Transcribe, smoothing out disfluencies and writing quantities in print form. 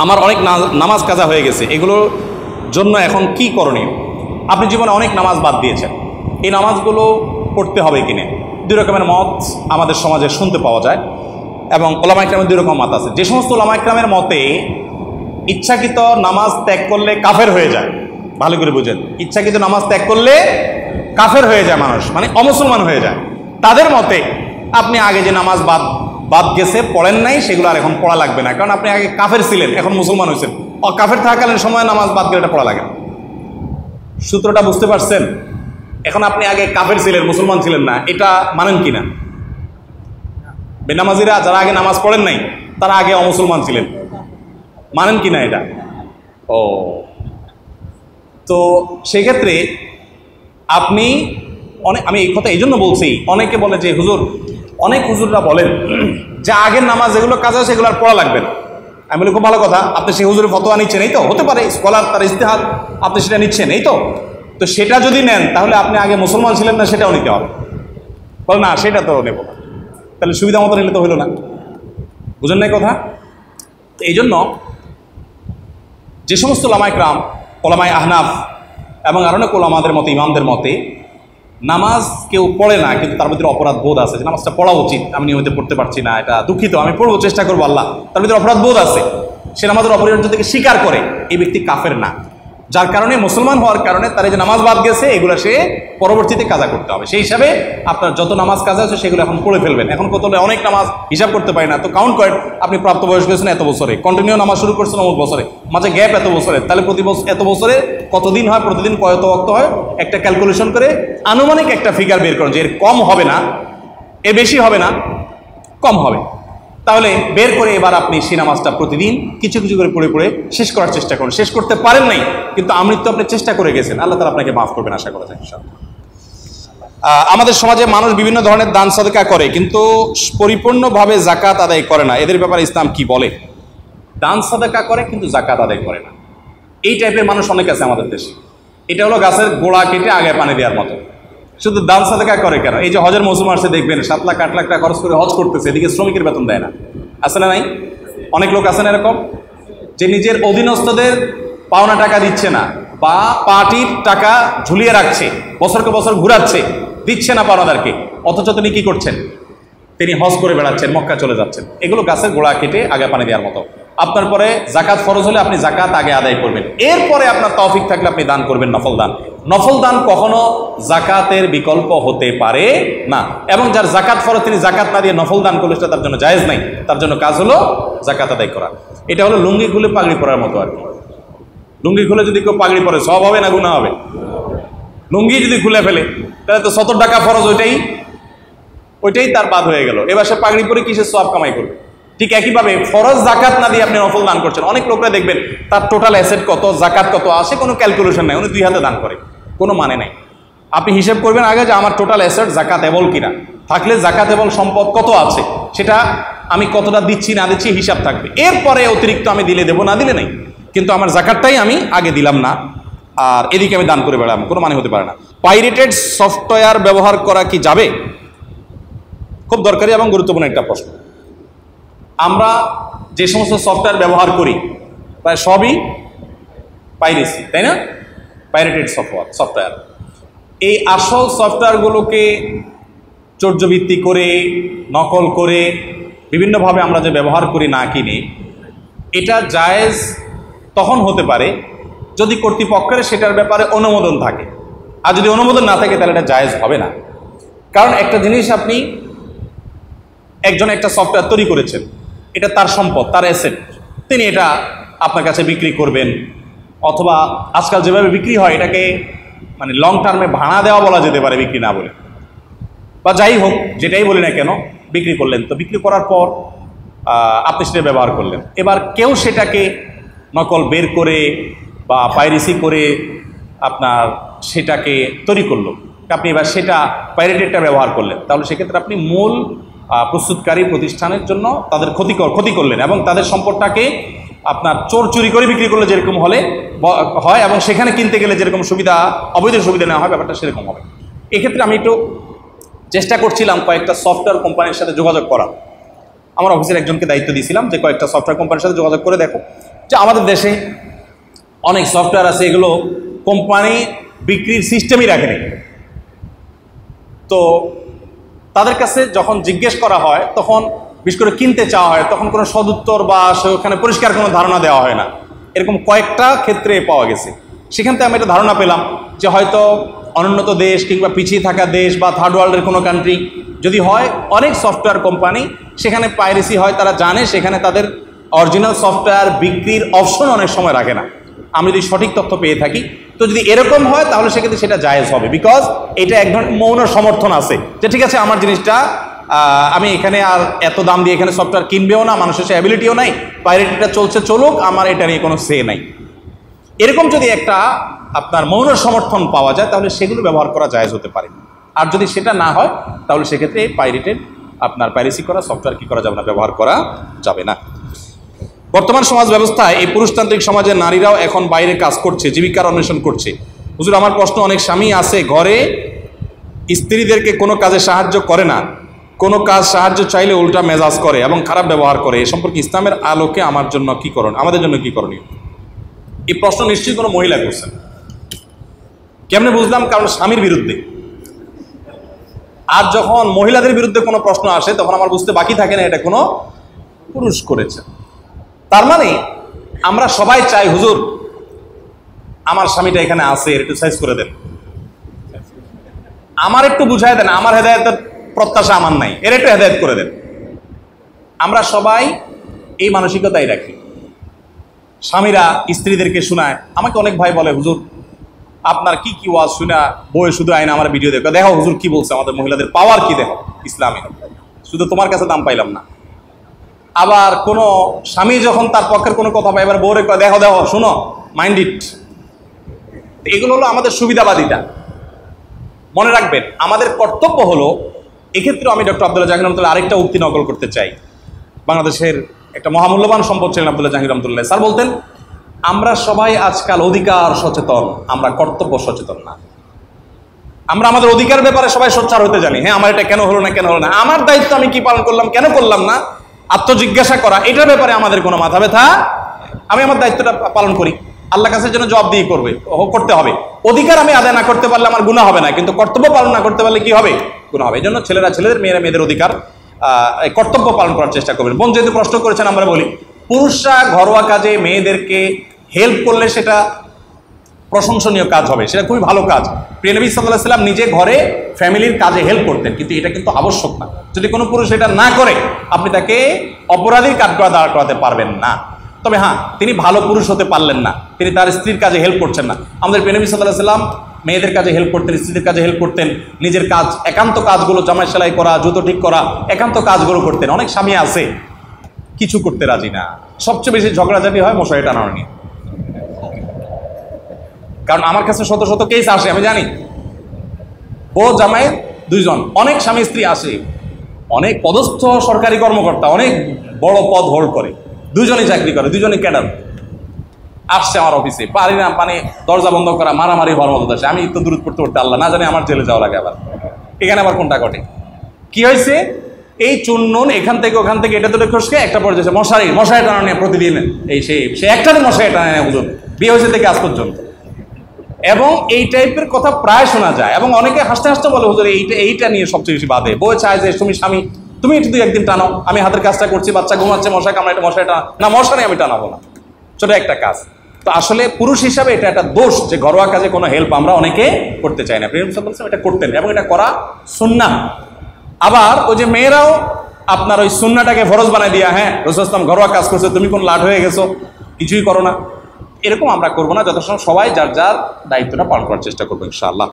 আমার অনেক নামাজ কাজা হয়ে গেছে, এগুলোর জন্য এখন কি করণীয়? আপনি জীবনে অনেক নামাজ বাদ দিয়েছেন, এই নামাজগুলো পড়তে হবে কিনা? দুই রকমের মত আমাদের সমাজে শুনতে পাওয়া যায় এবং ওলামা ইকরামের দুই রকম মত আছে। যে সমস্ত ওলামা ইকরামের মতে ইচ্ছাকৃত নামাজ ত্যাগ করলে কাফের হয়ে যায়, ভালো করে বুঝেন, ইচ্ছাকৃত নামাজ ত্যাগ করলে কাফের হয়ে যায় মানুষ, মানে অমুসলমান হয়ে যায়। তাদের মতে আপনি আগে যে নামাজ বাদ গেছে পড়েন নাই, সেগুলো আর এখন পড়া লাগবে না, কারণ আপনি আগে কাফের ছিলেন, এখন মুসলমান হয়েছেন, কাফের থাকাকালীন সময় নামাজ বাদ গেলে এটা পড়া লাগে না। সূত্রটা বুঝতে পারছেন? এখন আপনি আগে কাফের ছিলেন, মুসলমান ছিলেন না, এটা মানেন কিনা? বেনামাজিরা যারা আগে নামাজ পড়েন নাই তারা আগে অমুসলমান ছিলেন, মানেন কিনা এটা? ও, তো সেক্ষেত্রে আপনি আমি এই কথা এই জন্য বলছি, অনেকে বলে যে হুজুর, অনেক হুজুররা বলেন যে আগের নামাজ যেগুলো কাজ হয় সেগুলো আর পড়া লাগবে না। আমি বলি খুব ভালো কথা, আপনি সেই হুজুরের ফতোয়া নিচ্ছেন, এই তো হতে পারে স্কলার তার ইজতিহাদ, আপনি সেটা নিচ্ছেন, এই তো সেটা যদি নেন তাহলে আপনি আগে মুসলমান ছিলেন না সেটাও নিতে হবে। বলে না সেটা তো নেব না, তাহলে সুবিধা মতো নিলে তো হইল না। বুঝেন নাই কথা? এই জন্য যে সমস্ত ওলামায়ে কেরাম, ওলামায়ে আহনাফ এবং আরও অনেক ওলামাদের মতে, ইমামদের মতে নামাজ কেউ পড়ে না কিন্তু তার ভিতরে অপরাধ বোধ আছে যে নামাজটা পড়া উচিত, আমি নিয়মিত পড়তে পারছি না, এটা দুঃখিত, আমি পড়বো, চেষ্টা করবো, আল্লাহ, তার ভিতরে অপরাধ বোধ আছে, সে নামাজের অপরিহার্য থেকে স্বীকার করে, এই ব্যক্তি কাফের না। যার কারণে মুসলমান হওয়ার কারণে তার যে নামাজ বাদ গেছে এগুলো সে পরবর্তীতে কাজা করতে হবে। সেই হিসাবে আপনার যত নামাজ কাজা আছে সেগুলো এখন পড়ে ফেলবেন। এখন কত অনেক নামাজ হিসাব করতে পারি না, তো কাউন্ট করেন আপনি প্রাপ্তবয়স্ক হয়েছেন এত বছরে, কন্টিনিউ নামাজ শুরু করছেন অমুক বছরে, মাঝে গ্যাপ এত বছরে, তাহলে প্রতি বছর এত বছরে কতদিন হয়, প্রতিদিন কত ওয়াক্ত হয়, একটা ক্যালকুলেশন করে আনুমানিক একটা ফিগার বের করেন যে এর কম হবে না, এর বেশি হবে না, কম হবে, তাহলে বের করে এবার আপনি সেই নামাজটা প্রতিদিন কিছু কিছু করে পড়ে পড়ে শেষ করার চেষ্টা করুন। শেষ করতে পারেন নাই কিন্তু আমৃত্যু আপনি চেষ্টা করে গেছেন, আল্লাহ তাআলা আপনাকে মাফ করবেন আশা করা যায় ইনশাআল্লাহ। আমাদের সমাজে মানুষ বিভিন্ন ধরনের দান সাদকা করে কিন্তু পরিপূর্ণভাবে যাকাত আদায় করে না, এদের ব্যাপারে ইসলাম কি বলে? দান সাদকা করে কিন্তু যাকাত আদায় করে না, এই টাইপের মানুষ অনেক আছে আমাদের দেশে। এটা হলো গাছের গোড়া কেটে আগে পানি দেওয়ার মতো, শুধু দান সাদকা করে কেন? এই যে হজের মৌসুম আসছে দেখবেন 7 লাখ 8 লাখ টাকা খরচ করে হজ করতেছে, এদিকে শ্রমিকের বেতন দেয় না, আছে না নাই? অনেক লোক আছেন এরকম যে নিজের অধীনস্থদের পাওনা টাকা দিচ্ছে না, বা পার্টির টাকা ঝুলিয়ে রাখছে, বছরকে বছর ঘুরাচ্ছে, দিচ্ছে না পাওনাদারকে, অথচ তিনি কি করছেন? তিনি হজ করে বেড়াচ্ছেন, মক্কা চলে যাচ্ছেন। এগুলো গাছের গোড়া কেটে আগে পানি দেওয়ার মতো। আপনার পরে জাকাত ফরজ হলে আপনি জাকাত আগে আদায় করবেন, এরপরে আপনার তৌফিক থাকলে আপনি দান করবেন নফল দান। নফল দান কখনো জাকাতের বিকল্প হতে পারে না, এবং যার জাকাত ফরজ তিনি জাকাত না দিয়ে নফল দান করলে সেটা তার জন্য জায়েজ নাই, তার জন্য কাজ হলো জাকাত আদায় করা। এটা হলো লুঙ্গি খুলে পাগড়ি পরার মতো আর কি। লুঙ্গি খুলে যদি কেউ পাগড়ি পরে সওয়াব হবে না গুনাহ হবে? লুঙ্গি যদি খুলে ফেলে তাহলে তো 70 টাকা ফরজ ওইটাই তার বাদ হয়ে গেল, এবার সে পাগড়ি পরে কিসের সওয়াব কামাই করবে? ঠিক একইভাবে ফরজ জাকাত না দিয়ে আপনি নফল দান করছেন। অনেক লোকরা দেখবেন তার টোটাল অ্যাসেট কত, জাকাত কত আসে, কোনো ক্যালকুলেশন নাই, উনি 2 হাতে দান করে, কোনো মানে নাই। আপনি হিসেব করবেন আগে যে আমার টোটাল অ্যাসেট জাকাত এবল কিনা, থাকলে জাকাত এবল সম্পদ কত আছে, সেটা আমি কতটা দিচ্ছি না দিচ্ছি হিসাব থাকবে, এরপরে অতিরিক্ত আমি দিলে দেবো, না দিলে নেই, কিন্তু আমার জাকাতটাই আমি আগে দিলাম না আর এদিকে আমি দান করে বেড়ালাম, কোনো মানে হতে পারে না। পাইরেটেড সফটওয়্যার ব্যবহার করা কি যাবে? খুব দরকারি এবং গুরুত্বপূর্ণ একটা প্রশ্ন। আমরা যে সমস্ত সফটওয়্যার ব্যবহার করি প্রায় সবই পাইরেসি, তাই না? Pirated software. এই আসল সফটওয়্যারগুলোকে চর্যবৃত্তি করে, নকল করে, বিভিন্নভাবে আমরা যে ব্যবহার করি না কিনে, এটা জায়েজ তখন হতে পারে যদি কর্তৃপক্ষের সেটার ব্যাপারে অনুমোদন থাকে, আর যদি অনুমোদন না থাকে তাহলে এটা জায়েজ হবে না। কারণ একটা জিনিস আপনি একজন একটা সফটওয়্যার তৈরি করেছেন, এটা তার সম্পদ, তার অ্যাসেট, তিনি এটা আপনার কাছে বিক্রি করবেন, অথবা আজকাল যেভাবে বিক্রি হয় এটাকে মানে লং টার্মে ভাড়া দেওয়া বলা যেতে পারে, বিক্রি না বলে, বা যাই হোক যেটাই বলি না কেন, বিক্রি করলেন। তো বিক্রি করার পর আপনি সেটা ব্যবহার করলেন, এবার কেউ সেটাকে নকল বের করে বা পাইরেসি করে আপনার সেটাকে তৈরি করলো, আপনি এবার সেটা পাইরেটেডটা ব্যবহার করলেন, তাহলে সেক্ষেত্রে আপনি মূল প্রস্তুতকারী প্রতিষ্ঠানের জন্য তাদের ক্ষতি করলেন, এবং তাদের সম্পদটাকে আপনার চোর চুরি করে বিক্রি করলে যেরকম হয় এবং সেখানে কিনতে গেলে যেরকম সুবিধা, অবৈধ সুবিধা নেওয়া হয়, ব্যাপারটা সেরকম হবে। এক্ষেত্রে আমি একটু চেষ্টা করছিলাম কয়েকটা সফটওয়্যার কোম্পানির সাথে যোগাযোগ করা। আমার অফিসের একজনকে দায়িত্ব দিয়েছিলাম যে কয়েকটা সফটওয়্যার কোম্পানির সাথে যোগাযোগ করে দেখো যে আমাদের দেশে অনেক সফটওয়্যার আছে, এগুলো কোম্পানি বিক্রির সিস্টেমই রাখেনি। তো তাদের কাছে যখন জিজ্ঞেস করা হয়, তখন বিশেষ করে কিনতে চাওয়া হয়, তখন কোনো সদুত্তর বা সেখানে পরিষ্কার কোনো ধারণা দেওয়া হয় না। এরকম কয়েকটা ক্ষেত্রে পাওয়া গেছে। সেখান থেকে আমি একটা ধারণা পেলাম যে হয়তো অনুন্নত দেশ কিংবা পিছিয়ে থাকা দেশ বা থার্ড ওয়ার্ল্ডের কোনো কান্ট্রি যদি হয়, অনেক সফটওয়্যার কোম্পানি সেখানে পাইরেসি হয়, তারা জানে সেখানে তাদের অরিজিনাল সফটওয়্যার বিক্রির অপশন অনেক সময় রাখে না। আমি যদি সঠিক তথ্য পেয়ে থাকি, তো যদি এরকম হয় তাহলে সেক্ষেত্রে সেটা জায়েজ হবে, বিকজ এটা এক ধরনের মৌন সমর্থন আছে যে ঠিক আছে আমার জিনিসটা আমি এখানে আর এত দাম দিয়ে এখানে সফটওয়্যার কিনবেও না, মানুষের সে অ্যাবিলিটিও নাই, পাইরেটিটা চলছে চলুক, আমার এটা নিয়ে কোনো সে নাই। এরকম যদি একটা আপনার মৌন সমর্থন পাওয়া যায় তাহলে সেগুলো ব্যবহার করা জায়েজ হতে পারে। আর যদি সেটা না হয় তাহলে সেক্ষেত্রে পাইরেটেড আপনার পাইরেসি করা সফটওয়্যার কি করা যাবে না, ব্যবহার করা যাবে না। বর্তমান সমাজ ব্যবস্থায় এই পুরুষতান্ত্রিক সমাজে নারীরাও এখন বাইরে কাজ করছে, জীবিকার অন্বেষণ করছে। হুজুর, আমার প্রশ্ন, অনেক স্বামী আছে ঘরে স্ত্রীদেরকে কোনো কাজে সাহায্য করে না, কোনো কাজ সাহায্য চাইলে উল্টা মেজাজ করে এবং খারাপ ব্যবহার করে, এ সম্পর্কে ইসলামের আলোকে আমার জন্য কি করণ, আমাদের জন্য কি করণীয়? এই প্রশ্ন নিশ্চয়ই কোনো মহিলা করছেন। কেমনে বুঝলাম? কারণ স্বামীর বিরুদ্ধে। আর যখন মহিলাদের বিরুদ্ধে কোনো প্রশ্ন আসে তখন আমার বুঝতে বাকি থাকে না এটা কোনো পুরুষ করেছে। তার মানে আমরা সবাই চাই হুজুর আমার স্বামীটা এখানে আছে, একটু সাইজ করে দেন, আমার একটু বুঝাই দেন, আমার হেদায়েতের প্রত্যাশা আমার নাই, এর একটু হেদায়েত করে দেন। আমরা সবাই এই মানসিকতাই রাখি। স্বামীরা স্ত্রীদেরকে শোনায়। আমাকে অনেক ভাই বলে হুজুর আপনার কি কি ওয়াজ শুনা বই শুধু আইনা আমার ভিডিও দেখো, দেখো হুজুর কি বলছে, আমাদের মহিলাদের পাওয়ার কি দেখো ইসলামে, শুধু তোমার কাছে দাম পাইলাম না। আবার কোনো স্বামী যখন তার পক্ষের কোনো কথা পায়, এবার বউরে কয় দেখো দেখো শুনো, মাইন্ড ইট। এগুলো হলো আমাদের সুবিধাবাদিতা। মনে রাখবেন আমাদের কর্তব্য হলো, এক্ষেত্রে আমি ডক্টর আব্দুল্লাহ জাহাঙ্গীর রহমতুল্লাহ আরেকটা উক্তি নকল করতে চাই। বাংলাদেশের একটা মহামূল্যবান সম্পদ ছিলেন আব্দুল্লাহ জাহাঙ্গীর রহমতুল্লাহ। স্যার বলতেন, আমরা সবাই আজকাল অধিকার সচেতন, আমরা কর্তব্য সচেতন না। আমরা আমাদের অধিকার ব্যাপারে সবাই সোচ্চার হতে জানি, হ্যাঁ আমার এটা কেন হলো না, কেন হলো না, আমার দায়িত্ব আমি কি পালন করলাম, কেন করলাম না, আত্মজিজ্ঞাসা করা, এটার ব্যাপারে আমাদের কোনো মাথা ব্যথা। আমি আমার দায়িত্বটা পালন করি, আল্লাহ কাছের জন্য জবাবদিহি করতে হবে। অধিকার আমি আদায় না করতে পারলে আমার গুনাহ হবে না, কিন্তু কর্তব্য পালন না করতে পারলে কি হবে, গুনাহ হবে। এই জন্য ছেলেরা ছেলেদের, মেয়েরা মেয়েদের অধিকার কর্তব্য পালন করার চেষ্টা করবেন। বোন যেহেতু প্রশ্ন করেছেন, আমরা বলি পুরুষরা ঘরোয়া কাজে মেয়েদেরকে হেল্প করলে সেটা প্রশংসনীয় কাজ হবে, সেটা খুবই ভালো কাজ। প্রিয় নবী সাল্লাল্লাহু আলাইহি ওয়াসাল্লাম নিজে ঘরে ফ্যামিলির কাজে হেল্প করতেন, কিন্তু এটা কিন্তু আবশ্যক না। যদি কোনো পুরুষ এটা না করে আপনি তাকে অপরাধীর কাঠগড়ায় দাঁড় করাতে পারবেন না। তবে হ্যাঁ, তিনি ভালো পুরুষ হতে পারলেন না, তিনি তার স্ত্রীর কাজে হেল্প করছেন না। আমাদের প্রিয় নবী সাল্লাল্লাহু আলাইহি ওয়াসাল্লাম মেয়েদের কাজে হেল্প করতেন, স্ত্রীদের কাজে হেল্প করতেন, নিজের কাজ, একান্ত কাজগুলো, জামাই সেলাই করা, জুতো ঠিক করা, একান্ত কাজগুলো করতেন। অনেক স্বামী আছে কিছু করতে রাজি না, সবচেয়ে বেশি ঝগড়াঝাটি হয় মশারি টানানো নিয়ে। কারণ আমার কাছে শত শত কেস আসে, আমি জানি। ও জামাই দুইজন, অনেক স্বামী স্ত্রী আসে, অনেক পদস্থ সরকারি কর্মকর্তা, অনেক বড় পদ হোল্ড করে, দুজনেই চাকরি করে, দুজনেই ক্যাডার। আসছে আমার অফিসে, পারি না, মানে দরজা বন্ধ করা, মারামারি হওয়ার মতো আসে। আমি তো দূরত পড়তে পড়তে আল্লাহ না জানে আমার জেলে যাওয়া লাগে। আবার এখানে আবার কোনটা ঘটে, কি হয়েছে, এই চুননুন এখান থেকে ওখান থেকে এটা তো খসকে একটা পর্যায়ে মশারি টানা নিয়ে প্রতিদিন এই সে একটা দিন মশারি টানা নেয় হুজুর, বিয়ে হয়েছে থেকে আজ পর্যন্ত। এবং এই টাইপের কথা প্রায় শোনা যায়, এবং অনেকে হাসতে হাসতে বলে হুজুর এইটা নিয়ে সবচেয়ে বেশি বাধে। বউ চায় যে তুমি স্বামী তুমি একটু দুই একদিন টানো, আমি হাতের কাজটা করছি, বাচ্চা ঘুমাচ্ছে, মশা কামড়াইটা মশাই টানা না, মশারি আমি টানাবো না, ছোট একটা কাজ। তো আসলে পুরুষ হিসাবে এটা একটা দোষ যে ঘরোয়া কাজে কোনো হেল্প আমরা অনেকে করতে চাই না। প্রেম সাল্লাল্লাহু এটা করতেন এবং এটা করা সুন্নাহ। আবার ওই যে মেয়েরাও আপনার ওই সুন্নাহটাকে ফরজ বানায় দিয়া, হ্যাঁ রাসূল সাল্লাল্লাহু ঘরোয়া কাজ করছে, তুমি কোন লাট হয়ে গেছো, কিছুই করো না, এরকম আমরা করবো না। যথাসময় সবাই যার যার দায়িত্বটা পালন করার চেষ্টা করবো ইনশাআল্লাহ।